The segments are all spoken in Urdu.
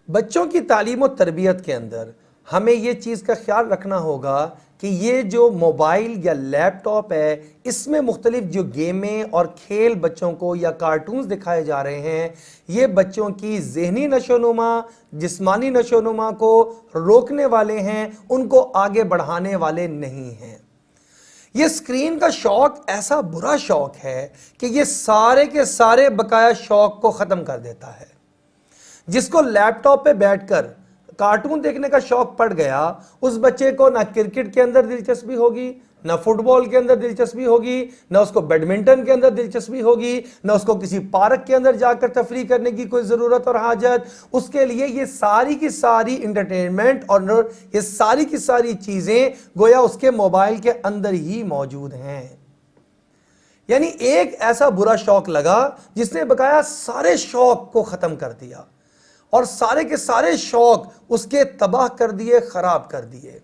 بچوں کی تعلیم و تربیت کے اندر ہمیں یہ چیز کا خیال رکھنا ہوگا کہ یہ جو موبائل یا لیپ ٹاپ ہے، اس میں مختلف جو گیمیں اور کھیل بچوں کو یا کارٹونز دکھائے جا رہے ہیں، یہ بچوں کی ذہنی نشو و نما، جسمانی نشو و نما کو روکنے والے ہیں، ان کو آگے بڑھانے والے نہیں ہیں۔ یہ اسکرین کا شوق ایسا برا شوق ہے کہ یہ سارے کے سارے بقایا شوق کو ختم کر دیتا ہے۔ جس کو لیپ ٹاپ پہ بیٹھ کر کارٹون دیکھنے کا شوق پڑ گیا، اس بچے کو نہ کرکٹ کے اندر دلچسپی ہوگی، نہ فٹ بال کے اندر دلچسپی ہوگی، نہ اس کو بیڈمنٹن کے اندر دلچسپی ہوگی، نہ اس کو کسی پارک کے اندر جا کر تفریح کرنے کی کوئی ضرورت اور حاجت۔ اس کے لیے یہ ساری کی ساری انٹرٹینمنٹ اور یہ ساری کی ساری چیزیں گویا اس کے موبائل کے اندر ہی موجود ہیں۔ یعنی ایک ایسا برا شوق لگا جس نے بقایا سارے شوق کو ختم کر دیا اور سارے کے سارے شوق اس کے تباہ کر دیے، خراب کر دیے۔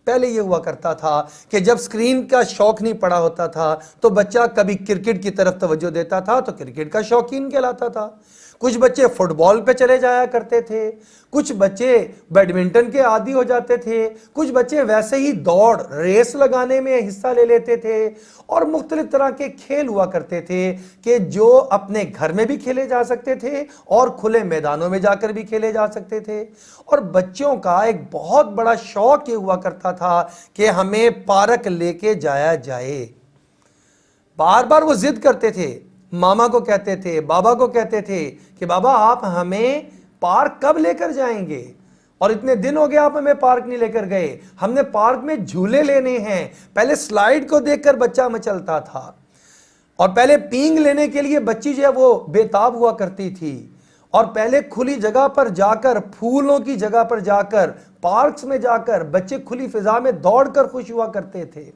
پہلے یہ ہوا کرتا تھا کہ جب سکرین کا شوق نہیں پڑا ہوتا تھا تو بچہ کبھی کرکٹ کی طرف توجہ دیتا تھا تو کرکٹ کا شوقین کہلاتا تھا، کچھ بچے فٹ بال پہ چلے جایا کرتے تھے، کچھ بچے بیڈمنٹن کے عادی ہو جاتے تھے، کچھ بچے ویسے ہی دوڑ ریس لگانے میں حصہ لے لیتے تھے، اور مختلف طرح کے کھیل ہوا کرتے تھے کہ جو اپنے گھر میں بھی کھیلے جا سکتے تھے اور کھلے میدانوں میں جا کر بھی کھیلے جا سکتے تھے۔ اور بچوں کا ایک بہت بڑا شوق یہ ہوا کرتا تھا کہ ہمیں پارک لے کے جایا جائے۔ بار بار وہ ضد کرتے تھے، ماما کو کہتے تھے، بابا کو کہتے تھے کہ بابا آپ ہمیں پارک کب لے کر جائیں گے؟ اور اتنے دن ہو گیا آپ ہمیں پارک نہیں لے کر گئے، ہم نے پارک میں جھولے لینے ہیں۔ پہلے سلائیڈ کو دیکھ کر بچہ مچلتا تھا، اور پہلے پینگ لینے کے لیے بچی جو ہے وہ بے تاب ہوا کرتی تھی، اور پہلے کھلی جگہ پر جا کر، پھولوں کی جگہ پر جا کر، پارکس میں جا کر بچے کھلی فضا میں دوڑ کر خوش ہوا کرتے تھے۔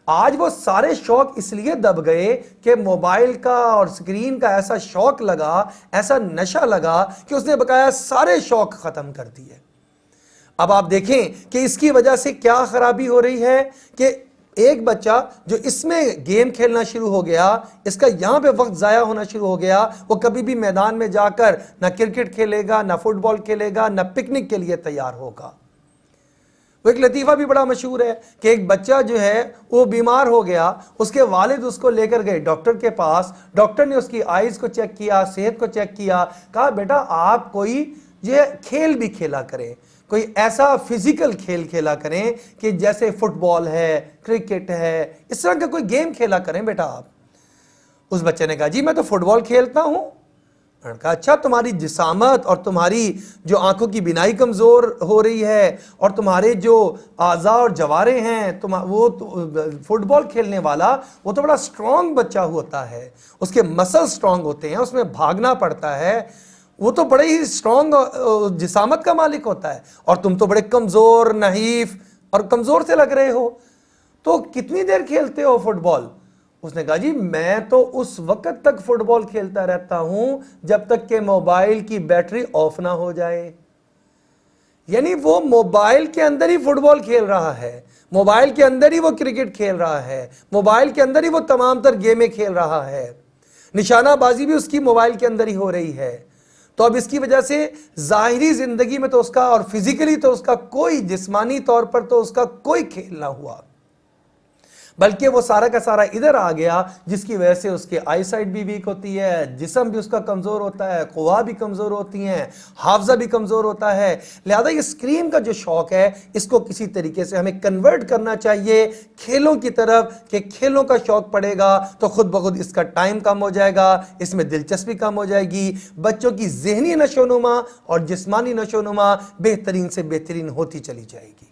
آج وہ سارے شوق اس لیے دب گئے کہ موبائل کا اور سکرین کا ایسا شوق لگا، ایسا نشہ لگا کہ اس نے بقایا سارے شوق ختم کر دیے۔ اب آپ دیکھیں کہ اس کی وجہ سے کیا خرابی ہو رہی ہے کہ ایک بچہ جو اس میں گیم کھیلنا شروع ہو گیا، اس کا یہاں پہ وقت ضائع ہونا شروع ہو گیا، وہ کبھی بھی میدان میں جا کر نہ کرکٹ کھیلے گا، نہ فٹ بال کھیلے گا، نہ پکنک کے لیے تیار ہوگا۔ وہ ایک لطیفہ بھی بڑا مشہور ہے کہ ایک بچہ جو ہے وہ بیمار ہو گیا، اس کے والد اس کو لے کر گئے ڈاکٹر کے پاس، ڈاکٹر نے اس کی آئیز کو چیک کیا، صحت کو چیک کیا، کہا بیٹا آپ کوئی یہ کھیل بھی کھیلا کریں، کوئی ایسا فزیکل کھیل کھیلا کریں کہ جیسے فٹ بال ہے، کرکٹ ہے، اس طرح کا کوئی گیم کھیلا کریں بیٹا آپ۔ اس بچے نے کہا جی میں تو فٹ بال کھیلتا ہوں۔ میں نے کہا اچھا تمہاری جسامت اور تمہاری جو آنکھوں کی بینائی کمزور ہو رہی ہے اور تمہارے جو اعضاء اور جوارے ہیں، وہ فٹ بال کھیلنے والا وہ تو بڑا سٹرونگ بچہ ہوتا ہے، اس کے مسل سٹرونگ ہوتے ہیں، اس میں بھاگنا پڑتا ہے، وہ تو بڑے ہی سٹرونگ جسامت کا مالک ہوتا ہے، اور تم تو بڑے کمزور، نحیف اور کمزور سے لگ رہے ہو، تو کتنی دیر کھیلتے ہو فٹ بال؟ اس نے کہا جی میں تو اس وقت تک فٹ بال کھیلتا رہتا ہوں جب تک کہ موبائل کی بیٹری آف نہ ہو جائے۔ یعنی وہ موبائل کے اندر ہی فٹ بال کھیل رہا ہے، موبائل کے اندر ہی وہ کرکٹ کھیل رہا ہے، موبائل کے اندر ہی وہ تمام تر گیمیں کھیل رہا ہے، نشانہ بازی بھی اس کی موبائل کے اندر ہی ہو رہی ہے۔ تو اب اس کی وجہ سے ظاہری زندگی میں تو اس کا اور فزیکلی تو اس کا کوئی، جسمانی طور پر تو اس کا کوئی کھیل نہ ہوا، بلکہ وہ سارا کا سارا ادھر آ گیا، جس کی وجہ سے اس کی آئی سائٹ بھی ویک ہوتی ہے، جسم بھی اس کا کمزور ہوتا ہے، قوا بھی کمزور ہوتی ہیں، حافظہ بھی کمزور ہوتا ہے۔ لہذا یہ اسکرین کا جو شوق ہے اس کو کسی طریقے سے ہمیں کنورٹ کرنا چاہیے کھیلوں کی طرف، کہ کھیلوں کا شوق پڑے گا تو خود بخود اس کا ٹائم کم ہو جائے گا، اس میں دلچسپی کم ہو جائے گی، بچوں کی ذہنی نشو و نما اور جسمانی نشو و نما بہترین سے بہترین ہوتی چلی جائے گی۔